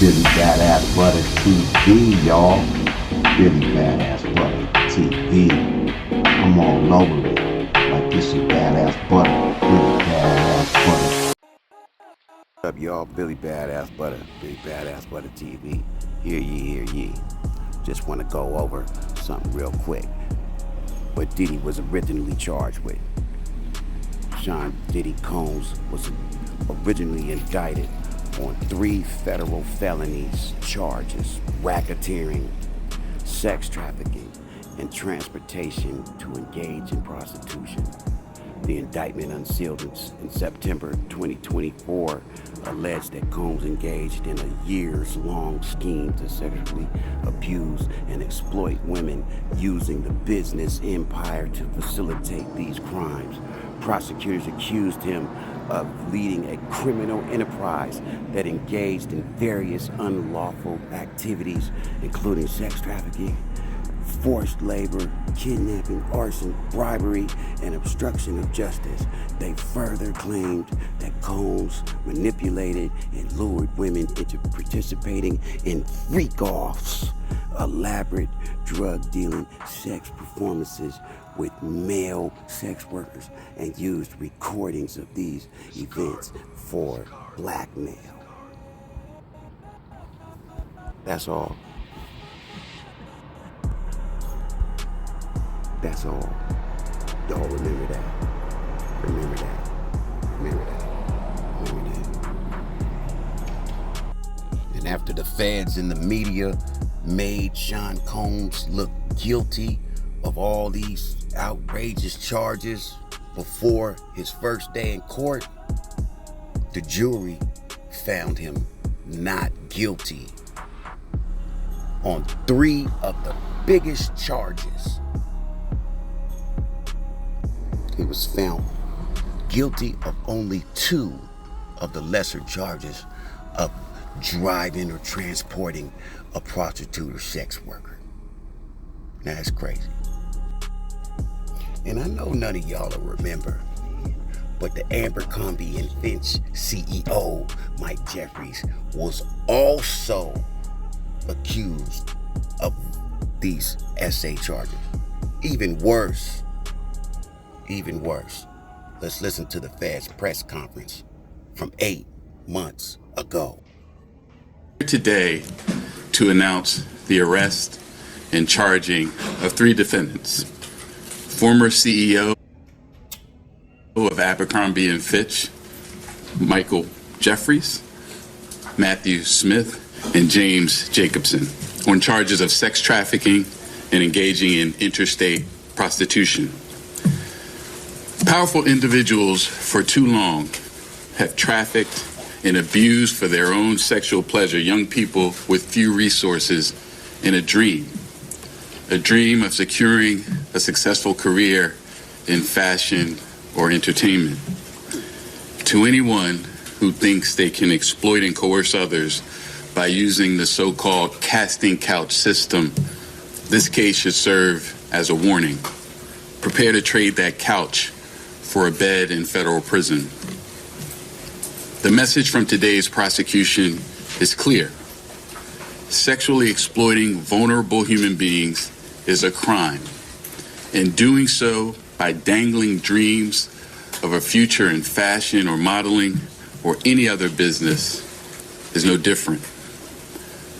Billy Badass Butter TV, y'all. Billy Badass Butter TV. I'm all over it. Like this is Badass Butter. Billy Badass Butter. What's up, y'all? Billy Badass Butter. Billy Badass Butter TV. Hear ye, hear ye. Just want to go over something real quick. What Diddy was originally charged with. Sean Diddy Combs was originally indicted on 3 federal felonies charges: racketeering, sex trafficking, and transportation to engage in prostitution. The indictment unsealed in September 2024 alleged that Combs engaged in a years-long scheme to sexually abuse and exploit women using the business empire to facilitate these crimes. Prosecutors accused him of leading a criminal enterprise that engaged in various unlawful activities, including sex trafficking, forced labor, kidnapping, arson, bribery, and obstruction of justice. They further claimed that Combs manipulated and lured women into participating in freak-offs, elaborate drug-dealing sex performances with male sex workers, and used recordings of these events for blackmail. That's all. That's all. Y'all remember that. Remember that. Remember that. Remember that. And after the feds and the media made Sean Combs look guilty of all these outrageous charges before his first day in court, the jury found him not guilty on 3 of the biggest charges. He was found guilty of only 2 of the lesser charges of driving or transporting a prostitute or sex worker. Now that's crazy. And I know none of y'all will remember, but the ABERCROMBIE and Fitch CEO, Mike Jeffries, was also accused of these SA charges. Even worse. Let's listen to the Fed's press conference from 8 months ago. Today to announce the arrest and charging of 3 defendants. Former CEO of Abercrombie and Fitch, Michael Jeffries, Matthew Smith, and James Jacobson, on charges of sex trafficking and engaging in interstate prostitution. Powerful individuals for too long have trafficked and abused for their own sexual pleasure young people with few resources and a dream of securing a successful career in fashion or entertainment. To anyone who thinks they can exploit and coerce others by using the so-called casting couch system, this case should serve as a warning. Prepare to trade that couch for a bed in federal prison. The message from today's prosecution is clear. Sexually exploiting vulnerable human beings is a crime, and doing so by dangling dreams of a future in fashion or modeling or any other business is no different.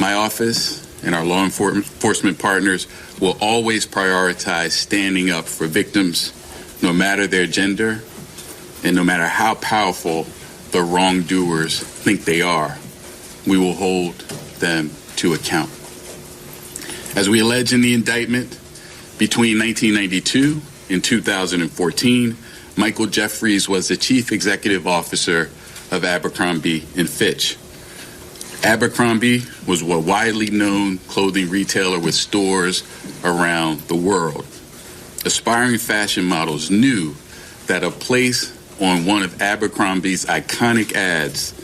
My office and our law enforcement partners will always prioritize standing up for victims, no matter their gender and no matter how powerful the wrongdoers think they are. We will hold them to account. As we allege in the indictment, between 1992 and 2014, Michael Jeffries was the chief executive officer of Abercrombie and Fitch. Abercrombie was a widely known clothing retailer with stores around the world. Aspiring fashion models knew that a place on one of Abercrombie's iconic ads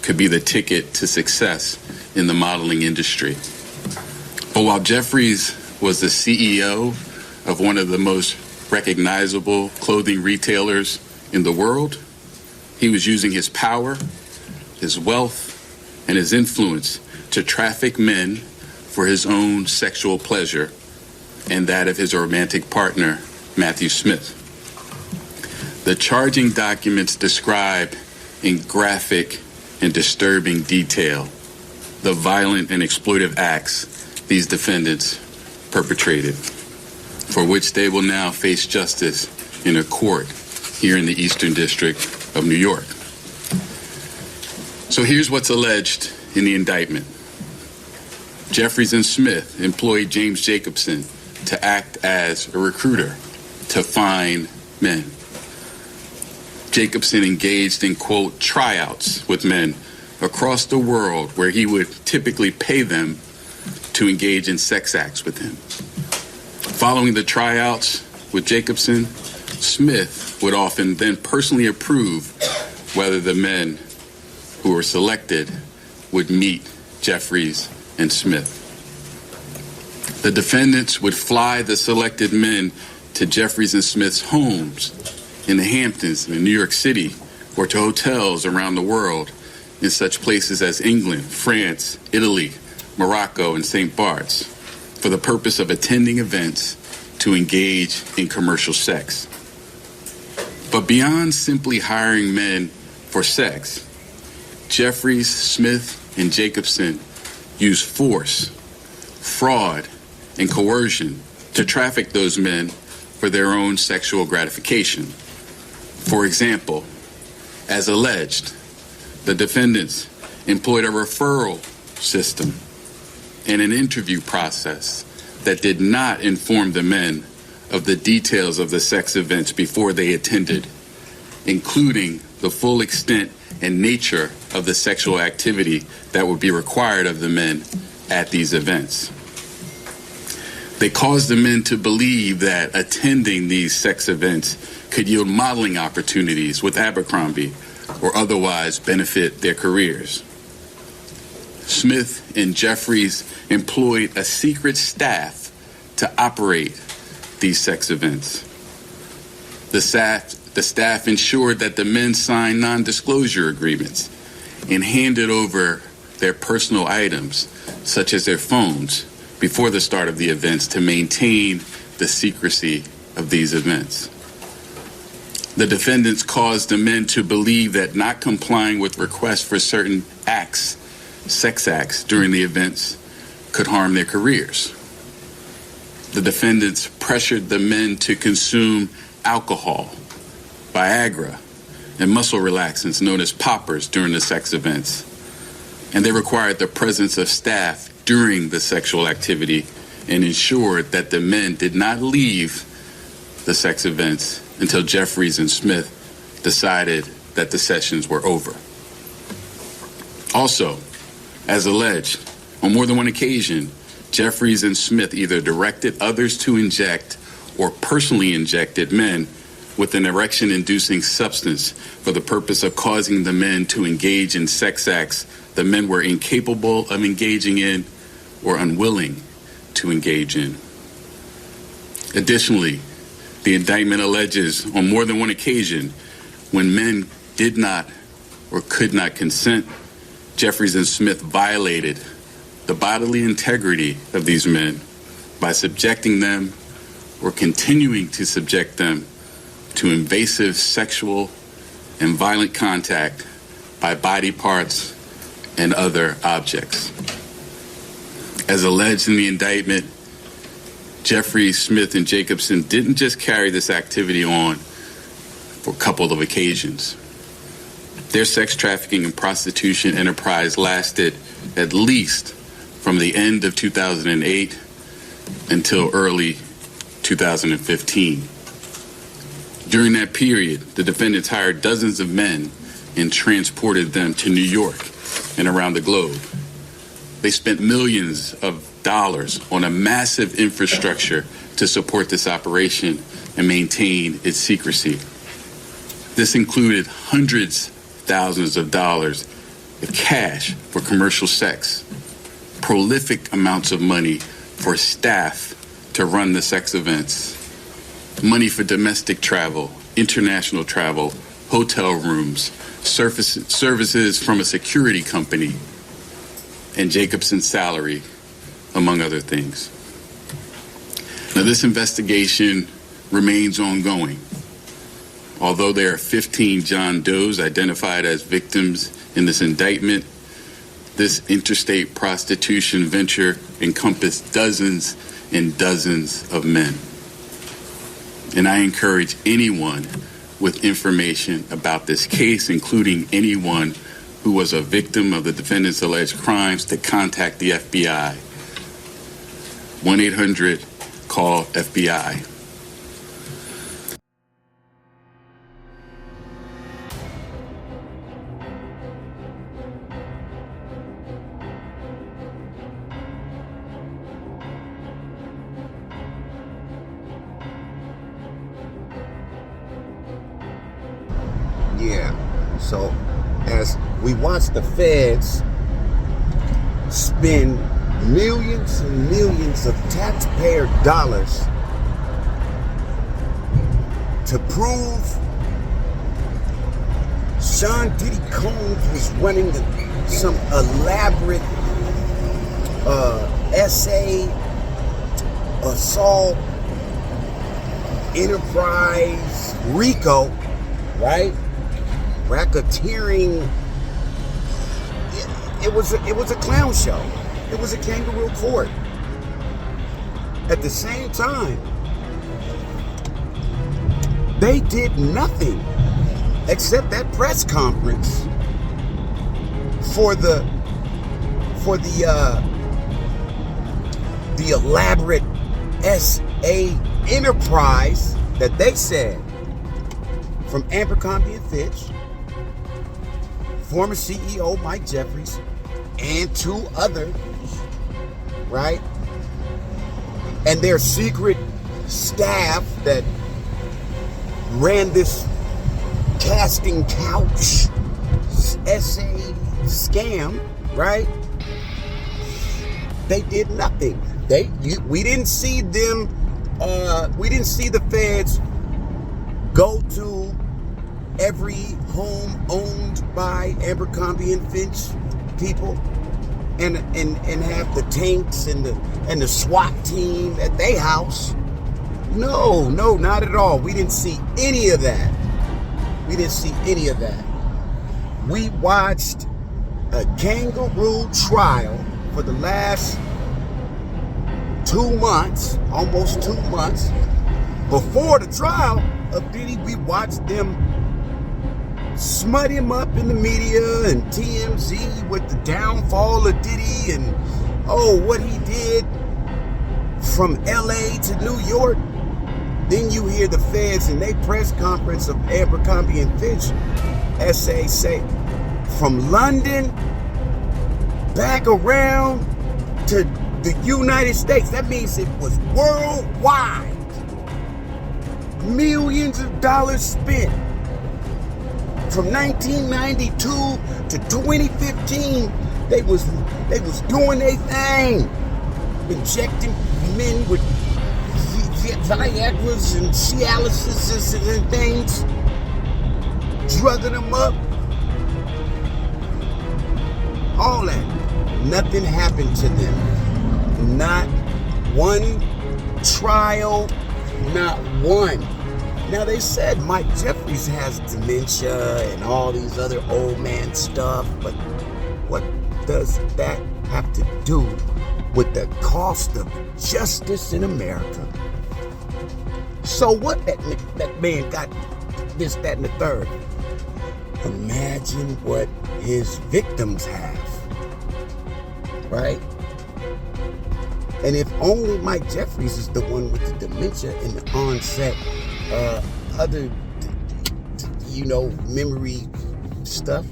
could be the ticket to success in the modeling industry. But while Jeffries was the CEO of one of the most recognizable clothing retailers in the world, he was using his power, his wealth, and his influence to traffic men for his own sexual pleasure and that of his romantic partner, Matthew Smith. The charging documents describe in graphic and disturbing detail the violent and exploitive acts these defendants perpetrated, for which they will now face justice in a court here in the Eastern District of New York. So here's what's alleged in the indictment. Jeffries and Smith employed James Jacobson to act as a recruiter to find men. Jacobson engaged in, quote, tryouts with men across the world where he would typically pay them to engage in sex acts with him. Following the tryouts with Jacobson, Smith would often then personally approve whether the men who were selected would meet Jeffries and Smith. The defendants would fly the selected men to Jeffries and Smith's homes in the Hamptons in New York City or to hotels around the world in such places as England, France, Italy, Morocco, and St. Bart's for the purpose of attending events to engage in commercial sex. But beyond simply hiring men for sex, Jeffries, Smith, and Jacobson used force, fraud, and coercion to traffic those men for their own sexual gratification. For example, as alleged, the defendants employed a referral system and an interview process that did not inform the men of the details of the sex events before they attended, including the full extent and nature of the sexual activity that would be required of the men at these events. They caused the men to believe that attending these sex events could yield modeling opportunities with Abercrombie or otherwise benefit their careers. Smith and Jeffries employed a secret staff to operate these sex events. The staff ensured that the men signed non-disclosure agreements and handed over their personal items, such as their phones, before the start of the events to maintain the secrecy of these events. The defendants caused the men to believe that not complying with requests for certain acts, sex acts, during the events could harm their careers. The defendants pressured the men to consume alcohol, Viagra, and muscle relaxants known as poppers during the sex events. And they required the presence of staff during the sexual activity and ensured that the men did not leave the sex events until Jeffries and Smith decided that the sessions were over. Also, as alleged, on more than one occasion, Jeffries and Smith either directed others to inject or personally injected men with an erection-inducing substance for the purpose of causing the men to engage in sex acts the men were incapable of engaging in or unwilling to engage in. Additionally, the indictment alleges on more than one occasion when men did not or could not consent, Jeffries and Smith violated the bodily integrity of these men by subjecting them or continuing to subject them to invasive sexual and violent contact by body parts and other objects. As alleged in the indictment, Jeffries, Smith, and Jacobson didn't just carry this activity on for a couple of occasions. Their sex trafficking and prostitution enterprise lasted at least from the end of 2008 until early 2015. During that period, the defendants hired dozens of men and transported them to New York and around the globe. They spent millions of dollars on a massive infrastructure to support this operation and maintain its secrecy. This included hundreds of thousands of dollars of cash for commercial sex, prolific amounts of money for staff to run the sex events, money for domestic travel, international travel, hotel rooms, services from a security company, and Jacobson's salary, among other things. Now, this investigation remains ongoing. Although there are 15 John Does identified as victims in this indictment, this interstate prostitution venture encompassed dozens and dozens of men. And I encourage anyone with information about this case, including anyone who was a victim of the defendant's alleged crimes, to contact the FBI. 1-800-CALL-FBI. Yeah, so as we watch the feds spend millions and millions of taxpayer dollars to prove Sean Diddy Combs was running some elaborate essay assault enterprise RICO, right? Racketeering. It was a clown show. It was a kangaroo court. At the same time, they did nothing except that press conference for the elaborate SA enterprise that they said from Abercrombie and Fitch, former CEO Mike Jeffries, and 2 others, right? And their secret staff that ran this casting couch essay scam, right? They did nothing. We didn't see them. We didn't see the feds go to every home owned by Abercrombie and Fitch people and have the tanks and the SWAT team at their house. No, not at all. We didn't see any of that. We watched a kangaroo trial for the last 2 months, almost 2 months. Before the trial of Diddy, we watched them smut him up in the media and TMZ with the downfall of Diddy and what he did from LA to New York. Then you hear the feds in their press conference of Abercrombie and Fitch SA say from London back around to the United States. That means it was worldwide. Millions of dollars spent from 1992 to 2015. They was doing their thing, injecting men with Viagras and Cialises and things, drugging them up, all that. Nothing happened to them. Not one trial, not one. Now they said Mike Jeffries has dementia and all these other old man stuff, but what does that have to do with the cost of justice in America? So what, that man got this, that, and the third. Imagine what his victims have, right? And if only Mike Jeffries is the one with the dementia and the onset, other, memory stuff,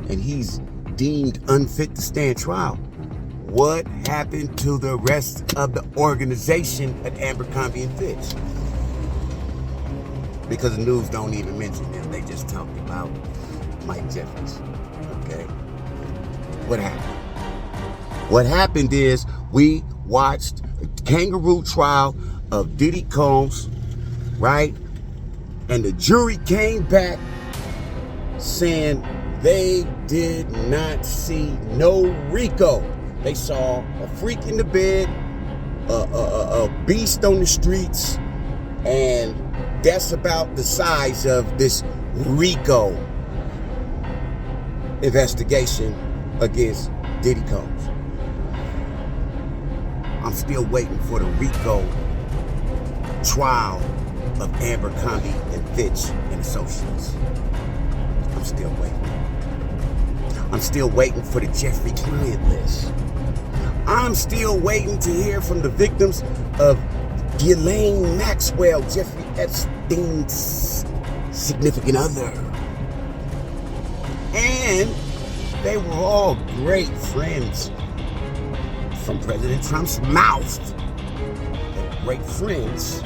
and he's deemed unfit to stand trial, what happened to the rest of the organization at Abercrombie and Fitch? Because the news don't even mention them. They just talked about Mike Jeffries. Okay? What happened? What happened is we watched a kangaroo trial of Diddy Combs, right? And the jury came back saying They did not see no RICO. They saw a freak in the bed, a beast on the streets, and that's about the size of this RICO investigation against Diddy Combs. I'm still waiting for the RICO trial of ABERCROMBIE and Fitch and Associates. I'm still waiting. I'm still waiting for the Jeffrey client list. I'm still waiting to hear from the victims of Ghislaine Maxwell, Jeffrey Epstein's significant other. And they were all great friends from President Trump's mouth. They're great friends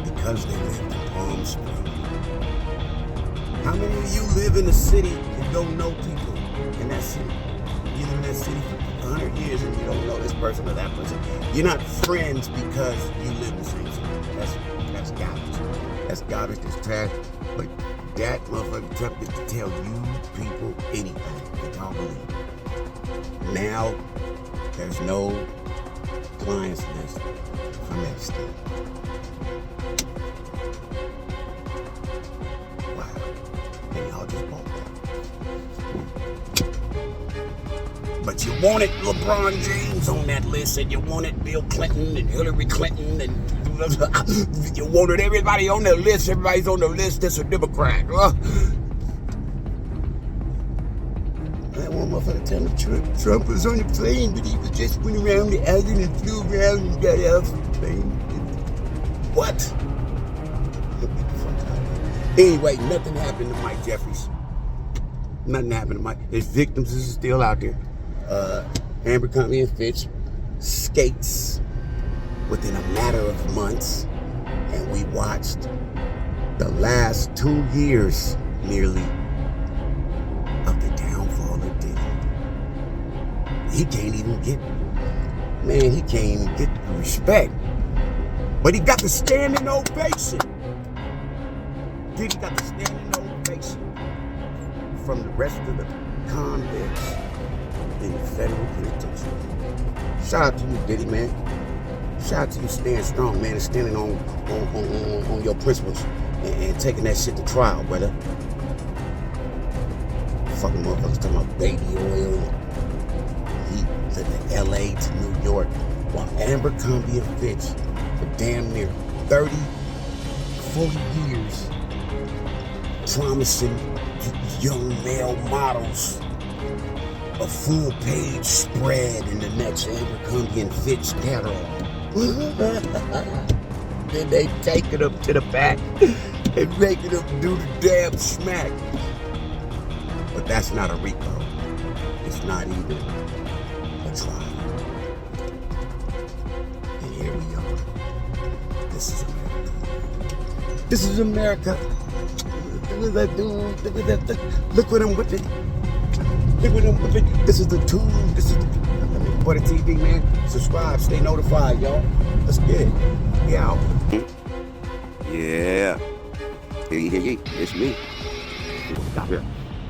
because they lived in Palm Springs. How many of you live in a city and don't know people in that city? You live in that city for 100 years and you don't know this person or that person. You're not friends because you live in the same city. That's garbage. That's garbage, that's trash. But that motherfucker attempted to tell you people anything that y'all believe. Now, there's no clients list from Epstein. Wow. And y'all just bought that. But you wanted LeBron James on that list, and you wanted Bill Clinton and Hillary Clinton, and you wanted everybody on the list. Everybody's on the list that's a Democrat. That one motherfucker tell me Trump was on the plane, but he was just went around the island and flew around and got off the plane. What? Anyway, nothing happened to Mike Jeffries. Nothing happened to Mike. His victims is still out there. ABERCROMBIE and Fitch skates within a matter of months, and we watched the last 2 years nearly of the downfall of Diddy. He can't even get the respect, but he got the standing ovation. Diddy got the standing ovation from the rest of the convicts in the federal penitentiary. Shout out to you, Diddy, man. Shout out to you staying strong, man, and standing on your principles and taking that shit to trial, brother. Fucking motherfuckers talking about baby oil. He lived in LA to New York, while ABERCROMBIE and Fitch for damn near 30, 40 years promising young male models a full-page spread in the next ABERCROMBIE and Fitch catalog. Then they take it up to the back and make it up do the damn smack. But that's not a RICO. It's not even a trial. And here we are. This is America. This is America. Look at that dude. Look at that. Look what I'm whipping. Look what I'm whipping. This is the tool. This is the for the TV, man. Subscribe, stay notified, y'all. Let's get it. We out. Yeah. Hey, it's me.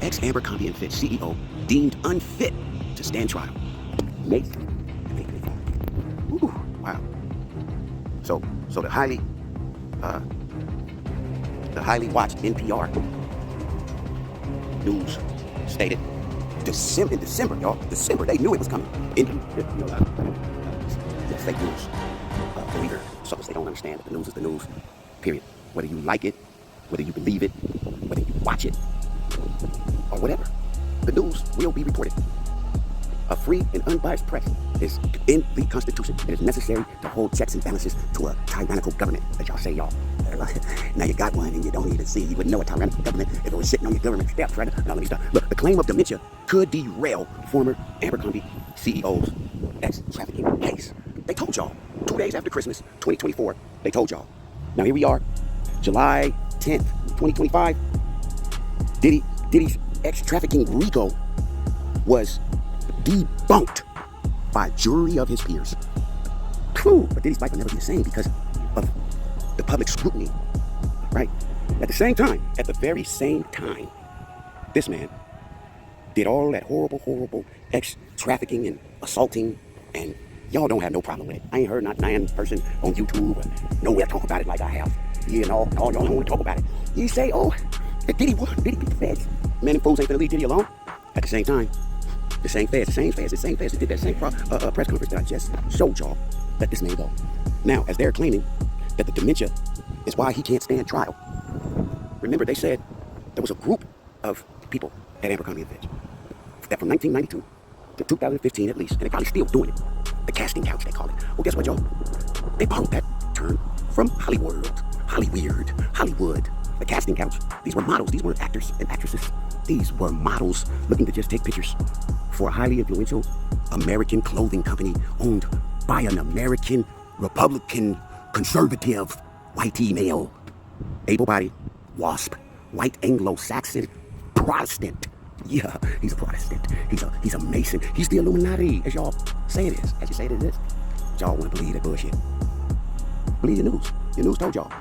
Ex-ABERCROMBIE and Fitch CEO deemed unfit to stand trial. May 2025. Ooh, wow. So the highly watched NPR news stated in December, y'all. December, they knew it was coming. That's fake news. For either suckers, they don't understand that the news is the news. Period. Whether you like it, whether you believe it, whether you watch it, or whatever, the news will be reported. A free and unbiased press is in the Constitution. It is necessary to hold checks and balances to a tyrannical government, that y'all say, y'all. Now you got one and you don't even see. You wouldn't know a tyrannical government if it was sitting on your government steps, right? Now let me stop. Look, the claim of dementia could derail former ABERCROMBIE CEO's ex-trafficking case. They told y'all 2 days after Christmas, 2024. They told y'all. Now here we are, July 10th, 2025. Diddy's ex-trafficking RICO was debunked by a jury of his peers. True, but Diddy's life will never be the same because of the public scrutiny, right? At the very same time, this man did all that horrible trafficking and assaulting, and y'all don't have no problem with it. I ain't heard not one person on YouTube or nowhere talk about it like I have. You know, y'all don't want to talk about it. You say, oh, Diddy beat the feds. Man, them fools ain't gonna leave Diddy alone. At the same time, the same feds that did that same press conference that I just showed y'all, let this man go. Now, as they're claiming that the dementia is why he can't stand trial. Remember, they said there was a group of people at ABERCROMBIE and Fitch that from 1992 to 2015 at least, and they're probably still doing it, the casting couch, they call it. Well, guess what, y'all? They borrowed that term from Hollywood. The casting couch. These were models. These weren't actors and actresses. These were models looking to just take pictures for a highly influential American clothing company owned by an American Republican conservative white male, able-bodied, WASP, white Anglo-Saxon Protestant. Yeah, he's a Protestant. He's a Mason. He's the Illuminati, as y'all say it is. As you say it is. Y'all want to believe that bullshit. Believe the news. Your news told y'all.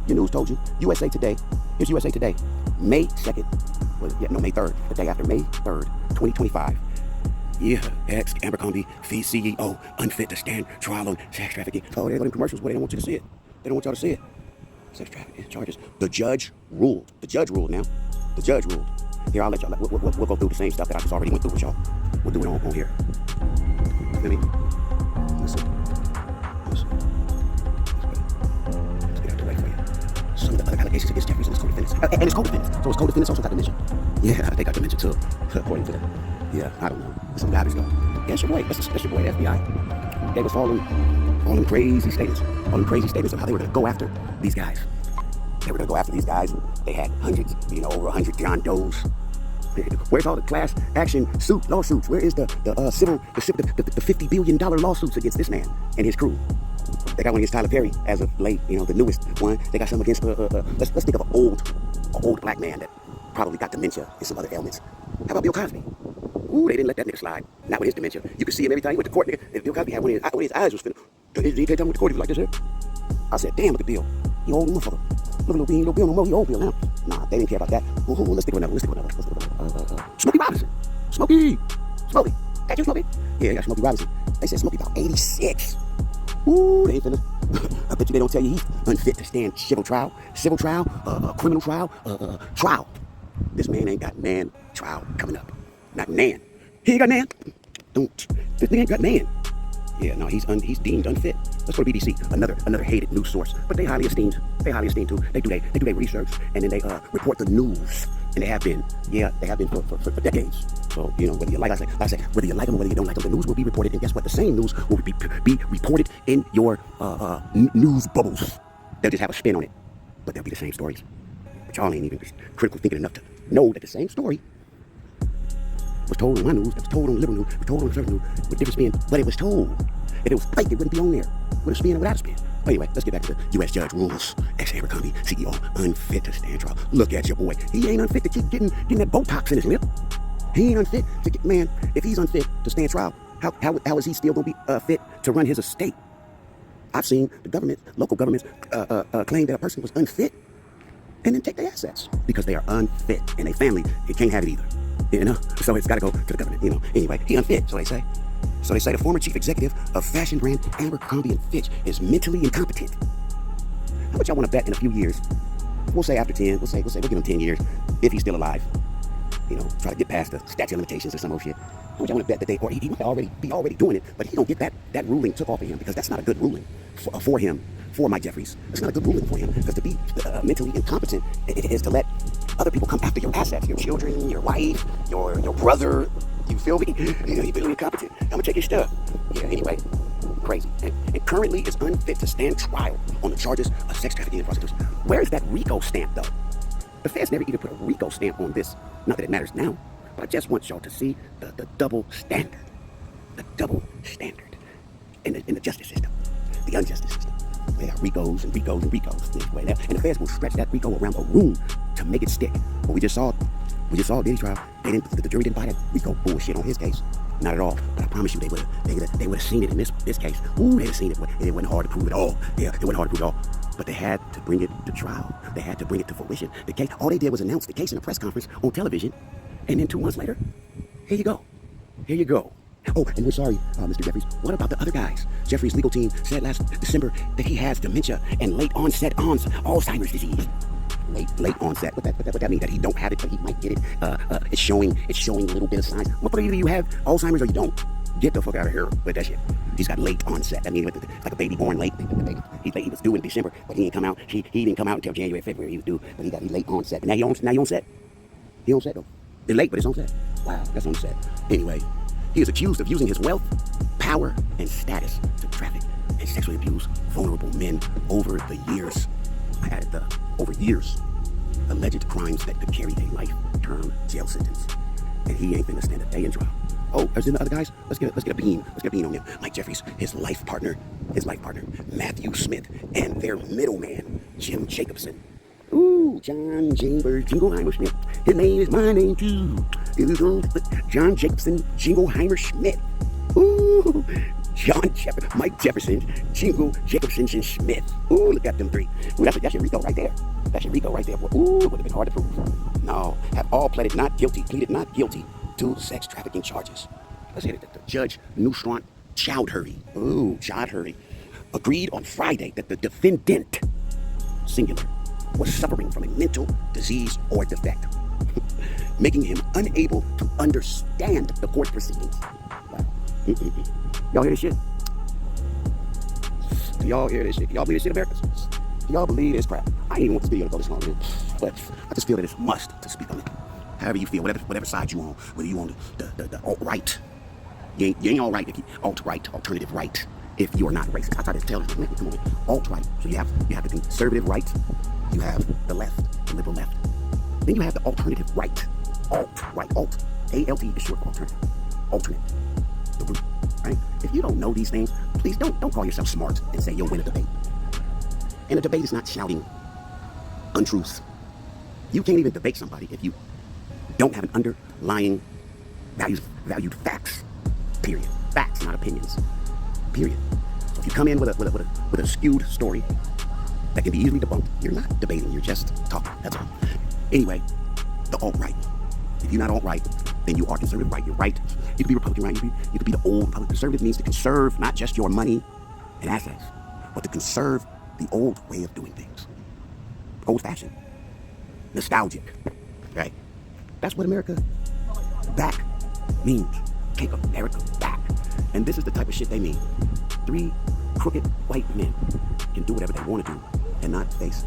Your news told you. USA Today. Here's USA Today. May 2nd. May 3rd. The day after May 3rd, 2025. Yeah, ex-ABERCROMBIE Fitch CEO unfit to stand trial on sex trafficking. Oh, they're going to commercials where they don't want you to see it. They don't want y'all to see it. Sex trafficking charges. The judge ruled. The judge ruled now. The judge ruled. Here, I'll let y'all. We'll go through the same stuff that I just already went through with y'all. We'll do it on here. Let me. Listen. Let's get out the way for you. Some of the other allegations against Jeffries and his co-defendants. And his co-defendants. So his co-defendants also got dementia. Yeah, they got dementia too, according to them. Yeah, I don't know. Some garbage though. Yeah, that's your boy. That's your boy, the FBI. They was all them crazy statements. All them crazy statements of how they were going to go after these guys. They were going to go after these guys. They had hundreds, over 100 John Does. Where's all the class action lawsuits? Where is the $50 billion lawsuits against this man and his crew? They got one against Tyler Perry as of late, the newest one. They got some against, let's think of an old black man that probably got dementia and some other ailments. How about Bill Cosby? Ooh, they didn't let that nigga slide. Not with his dementia. You could see him every time he went to court, nigga. If Bill Cosby had one of his eyes was finna. He tell me to court, he was like this here. I said, damn, look at Bill. He old motherfucker. Look at little Bill no more. He old Bill now. Nah, they didn't care about that. Ooh, let's stick with another. Smokey Robinson. Smokey. That you, Smokey? Yeah, I got Smokey Robinson. They said Smokey about 86. Ooh, they ain't finna. I bet you they don't tell you he's unfit to stand civil trial, criminal trial. This man ain't got nan trial coming up. Not nan. He ain't got nan. This nigga ain't got nan. Yeah, no, he's deemed unfit. Let's go to BBC, another hated news source, but they highly esteemed too. They do their research and then they report the news, and they have been for decades. So whether you like, I say whether you like them or whether you don't like them, the news will be reported, and guess what? The same news will be reported in your news bubbles. They'll just have a spin on it, but they'll be the same stories. But y'all ain't even critical thinking enough to know that the same story was told on my news, that was told on liberal news, was told on conservative news, with different spin, but it was told. If it was fake, it wouldn't be on there. With a spin or without a spin. But anyway, let's get back to the U.S. judge rules. Ex-ABERCROMBIE CEO unfit to stand trial. Look at your boy. He ain't unfit to keep getting that Botox in his lip. He ain't unfit to get, man, if he's unfit to stand trial, how is he still going to be fit to run his estate? I've seen the local governments claim that a person was unfit and then take their assets because they are unfit, and their family, it can't have it either. So it's got to go to the government, Anyway, he unfit, so they say. So they say the former chief executive of fashion brand ABERCROMBIE and Fitch is mentally incompetent. How much y'all want to bet in a few years? We'll say after 10, we'll give him 10 years, if he's still alive. Try to get past the statute of limitations or some old shit. How much y'all want to bet that he might already doing it, but he don't get that ruling took off of him, because that's not a good ruling for him, for Mike Jeffries. That's not a good ruling for him, because to be mentally incompetent is to let other people come after your assets, your children, your wife, your brother. You feel me? You're mentally incompetent. I'm gonna take your stuff. Yeah, anyway, crazy. And currently is unfit to stand trial on the charges of sex trafficking and prostitution. Where is that RICO stamp, though? The feds never even put a RICO stamp on this. Not that it matters now, but I just want y'all to see the double standard. The double standard in the justice system. The unjustice system. They got RICOs and RICOs and RICOs. Anyway, and the feds will stretch that RICO around the room to make it stick. But we just saw Diddy trial. The jury didn't buy that RICO bullshit on his case. Not at all. But I promise you, they would have seen it in this case. Ooh, they'd have seen it. It wasn't hard to prove at all. Yeah, it wasn't hard to prove at all. But they had to bring it to trial. They had to bring it to fruition. The case, all they did was announce the case in a press conference on television, and then 2 months later, Here you go. Here you go. Oh, and we're sorry, Mr. Jeffries. What about the other guys? Jeffries' legal team said last December that he has dementia and late onset Alzheimer's disease. Late onset. What that mean? That he don't have it, but he might get it. It's showing a little bit of signs. What, either you have Alzheimer's or you don't. Get the fuck out of here with that shit. He's got late onset. That means like a baby born late. He was due in December, but he didn't come out. He didn't come out until January, February. He was due, but he got late onset. But now he on set. He on set though. It's late, but it's on set. Wow, that's on set. Anyway, he is accused of using his wealth, power, and status to traffic and sexually abuse vulnerable men over the years. I added the over years. Alleged crimes that could carry a life-term jail sentence. And he ain't gonna stand a day in trial. Oh, is there the other guys? Let's get a bean. Let's get a bean on him. Mike Jeffries, his life partner, Matthew Smith, and their middleman, Jim Jacobson. Ooh, John Chambers, Jingleheimer Schmidt. His name is my name too. John Jacobson, Jingleheimer Schmidt. Ooh, Mike Jefferson, Jingle Jacobson and Smith. Ooh, look at them three. Ooh, that's your RICO right there. That's your RICO right there. Ooh, it would have been hard to prove. No, have all pleaded not guilty to sex trafficking charges. Let's hear it. The Judge Nusrant Chowdhury agreed on Friday that the defendant, singular, was suffering from a mental disease or defect, making him unable to understand the court proceedings. Wow. Y'all hear this shit? Do y'all hear this shit? Y'all believe this shit, Americans? Do y'all believe this crap? I ain't even want this video to go this long, but I just feel that it's a must to speak on it. However you feel, whatever side you on, whether you on the alt-right, you ain't all right if you alt-right, alternative right, if you are not racist. I try to tell you, come on, alt-right. So you have the conservative right, you have the left, the liberal left. Then you have the alternative right, alt-right, alt. A-L-T is short for alternative, alternate, the root, right? If you don't know these things, please don't call yourself smart and say you'll win a debate. And a debate is not shouting untruths. You can't even debate somebody if you don't have an underlying valued facts, period. Facts, not opinions, period. So if you come in with a skewed story that can be easily debunked, you're not debating, you're just talking, that's all. Anyway, the alt-right. If you're not alt-right, then you are conservative right, you're right. You could be Republican right, you could be the old Republican. Conservative means to conserve not just your money and assets, but to conserve the old way of doing things. Old-fashioned, nostalgic, right? That's what America back means. Take America back. And this is the type of shit they mean. 3 crooked white men can do whatever they want to do and not face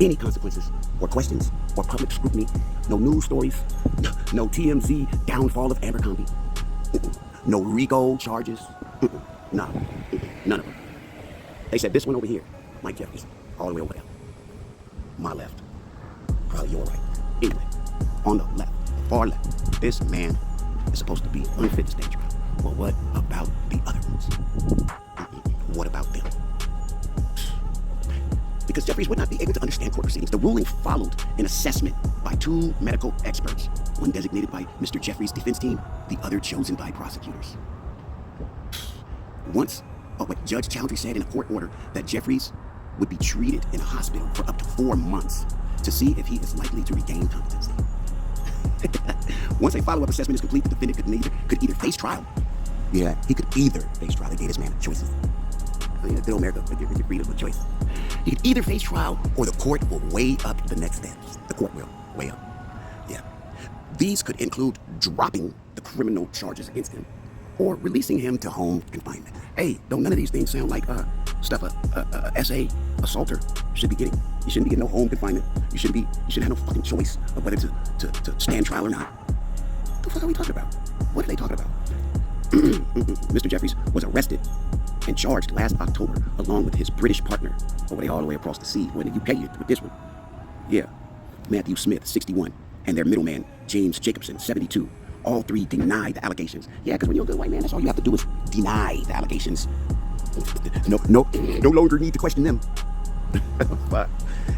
any consequences or questions or public scrutiny. No news stories. No TMZ downfall of Abercrombie. No RICO'ed charges. No. None of them. They said this one over here, Mike Jeffries, all the way over there. My left. Probably your right. Anyway, on the left, the far left, this man is supposed to be unfit to stand trial. Well, what about the other ones? What about them? Because Jeffries would not be able to understand court proceedings. The ruling followed an assessment by 2 medical experts, one designated by Mr. Jeffries' defense team, the other chosen by prosecutors. What Judge Chowdhury said in a court order that Jeffries would be treated in a hospital for up to 4 months to see if he is likely to regain competency. Once a follow-up assessment is complete, the defendant could either face trial. Yeah, he could either face trial. They gave this man choices. Good America, with freedom of choice. He could either face trial or the court will weigh up the next steps. The court will weigh up. Yeah. These could include dropping the criminal charges against him or releasing him to home confinement. Hey, don't none of these things sound like stuff a SA assaulter should be getting. You shouldn't be getting no home confinement. You shouldn't have no fucking choice of whether to stand trial or not. What the fuck are we talking about? What are they talking about? Mr. Jeffries was arrested and charged last October along with his British partner over there all the way across the sea. When the UK with this one. Yeah. Matthew Smith, 61, and their middleman, James Jacobson, 72. All 3 denied the allegations. Yeah, because when you're a good white man, that's all you have to do is deny the allegations. No longer need to question them.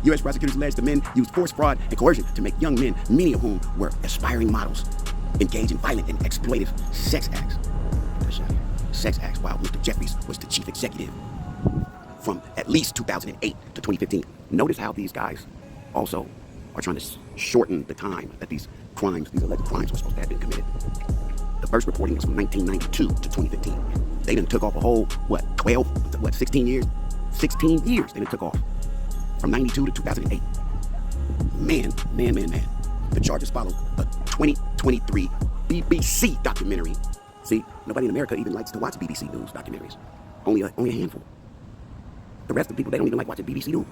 U.S. prosecutors alleged the men used force, fraud, and coercion to make young men, many of whom were aspiring models, engage in violent and exploitive sex acts. Sex acts while Mr. Jeffries was the chief executive from at least 2008 to 2015. Notice how these guys also are trying to shorten the time that these alleged crimes were supposed to have been committed. The first reporting was from 1992 to 2015. They done took off a whole, 16 years? 16 years they done took off. From 92 to 2008. Man. The charges followed a 2023 BBC documentary. See, nobody in America even likes to watch BBC News documentaries. Only a handful. The rest of the people, they don't even like watching BBC News.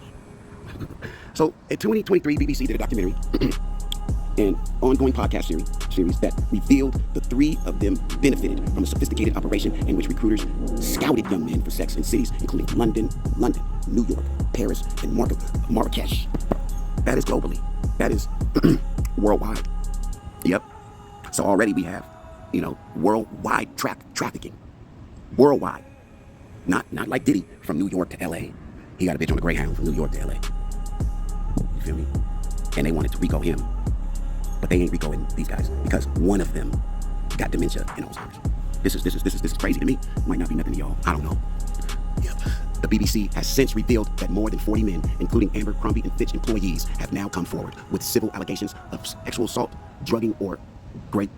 So, in 2023, BBC did a documentary, an ongoing podcast series that revealed the three of them benefited from a sophisticated operation in which recruiters scouted young men for sex in cities including London, New York, Paris, and Marrakesh. That is globally. That is worldwide. Yep. So already we have, worldwide trafficking. Worldwide. Not like Diddy from New York to LA. He got a bitch on a Greyhound from New York to LA. You feel me? And they wanted to RICO him. But they ain't RICOing these guys because one of them got dementia and Alzheimer's. This is crazy to me. Might not be nothing to y'all. I don't know. Yep. The BBC has since revealed that more than 40 men, including ABERCROMBIE and FITCH employees, have now come forward with civil allegations of sexual assault, drugging, or rape,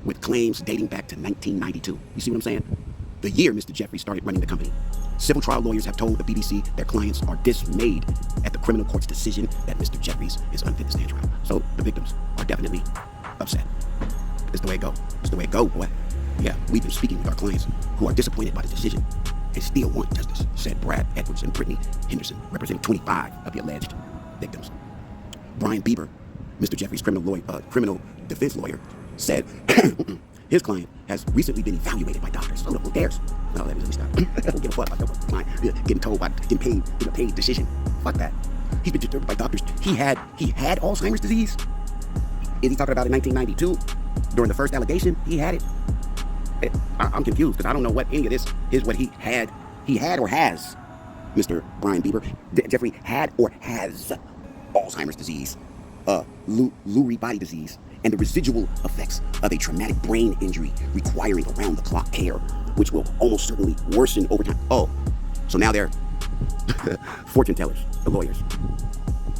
with claims dating back to 1992. You see what I'm saying? The year Mr. Jeffries started running the company. Civil trial lawyers have told the BBC their clients are dismayed at the criminal court's decision that Mr. Jeffries is unfit to stand trial. So the victims are definitely upset. It's the way it go. It's the way it go, boy. Yeah, we've been speaking with our clients who are disappointed by the decision and still want justice, said Brad Edwards and Brittany Henderson, representing 25 of the alleged victims. Brian Bieber, Mr. Jeffries' criminal defense lawyer, said his client has recently been evaluated by doctors. Oh, who cares? No, let me stop. I don't give a fuck about the client getting told about getting a paid decision. Fuck that. He's been disturbed by doctors. He had Alzheimer's disease. Is he talking about in 1992 during the first allegation? He had it. I'm confused because I don't know what any of this is what he had or has. Mr. Brian Bieber, Jeffrey had or has Alzheimer's disease, Lewy body disease, and the residual effects of a traumatic brain injury requiring around-the-clock care, which will almost certainly worsen over time. Oh, so now they're fortune tellers, the lawyers,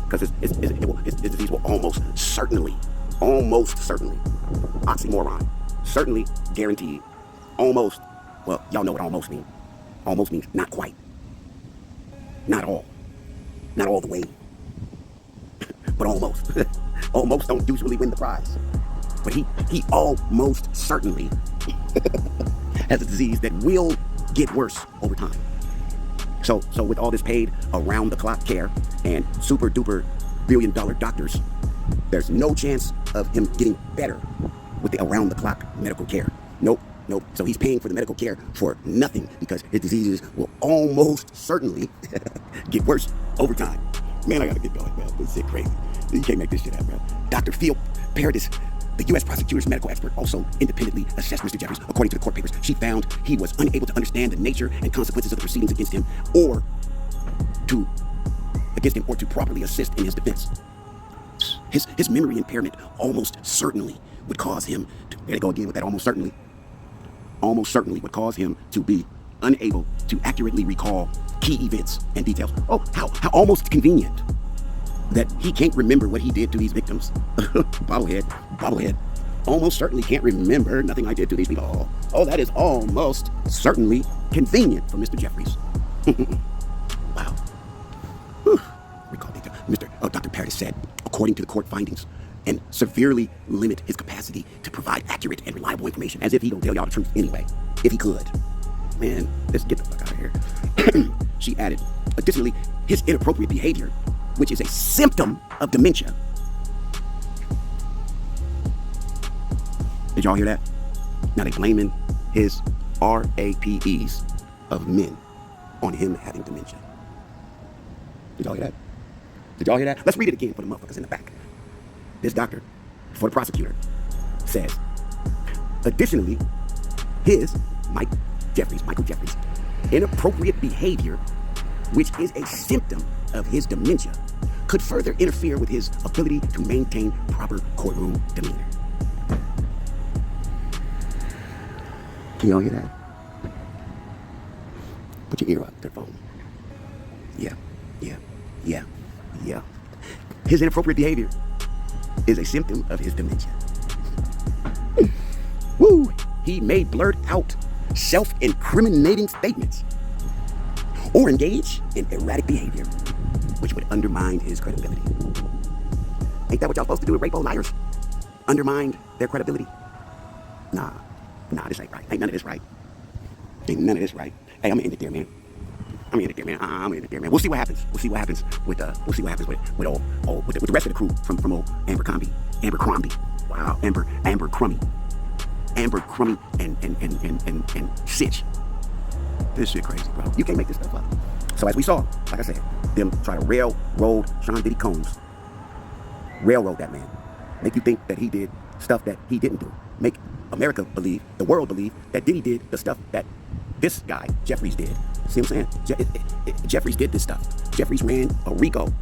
because this disease will almost certainly, oxymoron, certainly guaranteed, almost, well, y'all know what almost means. Almost means not quite, not all the way, but almost. Almost don't usually win the prize. But he almost certainly has a disease that will get worse over time. So with all this paid around-the-clock care and super-duper billion-dollar doctors, there's no chance of him getting better with the around-the-clock medical care. Nope. So he's paying for the medical care for nothing because his diseases will almost certainly get worse over time. Man, I gotta get going, man. This shit crazy. You can't make this shit up, man. Dr. Phil Paradis, the U.S. prosecutor's medical expert, also independently assessed Mr. Jeffries. According to the court papers, she found he was unable to understand the nature and consequences of the proceedings against him or to properly assist in his defense. His memory impairment almost certainly would cause him to, there they go again with that almost certainly would cause him to be unable to accurately recall key events and details. Oh, how almost convenient that he can't remember what he did to these victims. Bobblehead. Almost certainly can't remember nothing I did to these people. Oh, that is almost certainly convenient for Mr. Jeffries. Wow. Dr. Paradis said, according to the court findings, and severely limit his capacity to provide accurate and reliable information, as if he don't tell y'all the truth anyway, if he could. Man, let's get the fuck out of here. She added, additionally, his inappropriate behavior, which is a symptom of dementia. Did y'all hear that? Now they blaming his RAPEs of men on him having dementia. Did y'all hear that? Let's read it again for the motherfuckers in the back. This doctor, for the prosecutor, says, additionally, his, Michael Jeffries, inappropriate behavior, which is a symptom of his dementia, could further interfere with his ability to maintain proper courtroom demeanor. Can y'all hear that? Put your ear up to the phone. Yeah. His inappropriate behavior is a symptom of his dementia. Woo! he may blurt out self-incriminating statements or engage in erratic behavior, which would undermine his credibility. Ain't that what y'all supposed to do with rape liars? Undermine their credibility? Nah, this ain't right. Ain't none of this right. Ain't none of this right. Hey, I'm gonna end it there, man. I'm gonna end it there, man. We'll see what happens. We'll see what happens with the rest of the crew from old ABERCROMBIE. Wow, ABERCROMBIE and Fitch. This shit crazy, bro. You can't make this stuff up. So as we saw, like I said, them try to railroad Sean Diddy Combs. Railroad that man. Make you think that he did stuff that he didn't do. Make America believe, the world believe, that Diddy did the stuff that this guy, Jeffries, did. See what I'm saying? Jeffries did this stuff. Jeffries ran a RICO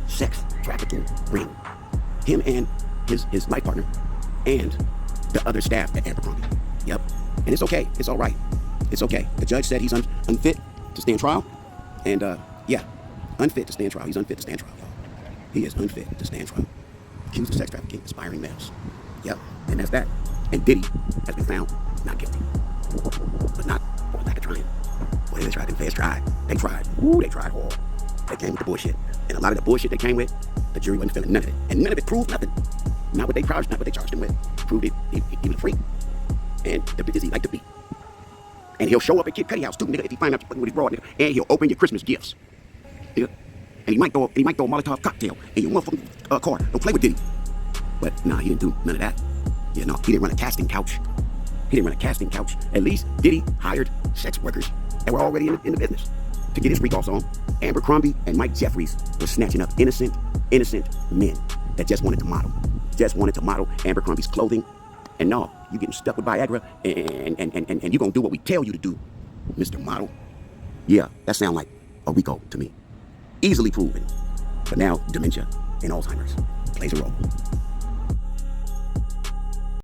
sex trafficking ring. Him and his life partner and the other staff at ABERCROMBIE. Yep. And it's okay. It's all right. It's okay. The judge said he's unfit to stand trial. And yeah, unfit to stand trial. He's unfit to stand trial, y'all. He is unfit to stand trial. Accused of sex trafficking, aspiring males. Yep. And that's that. And Diddy has been found not guilty. But not for lack of trying. Boy, they tried. Them feds tried. They tried. Ooh, they tried hard. They came with the bullshit. And a lot of the bullshit they came with, the jury wasn't feeling none of it. And none of it proved nothing. Not what they charged him with. Proved it. He was free. And the bitches he like to beat. And he'll show up at Kid Cudi house too, nigga, if he find out you're fucking with his broad, nigga. And he'll open your Christmas gifts. Nigga. And he might throw a Molotov cocktail in your motherfucking car. Don't play with Diddy. But nah, he didn't do none of that. Yeah, no, he didn't run a casting couch. At least Diddy hired sex workers that were already in the business to get his RICO on. ABERCROMBIE and Mike Jeffries were snatching up innocent men that just wanted to model ABERCROMBIE's clothing. And no, you getting stuck with Viagra and you gonna do what we tell you to do, Mr. Model. Yeah, that sound like a RICO to me. Easily proven. But now dementia and Alzheimer's plays a role.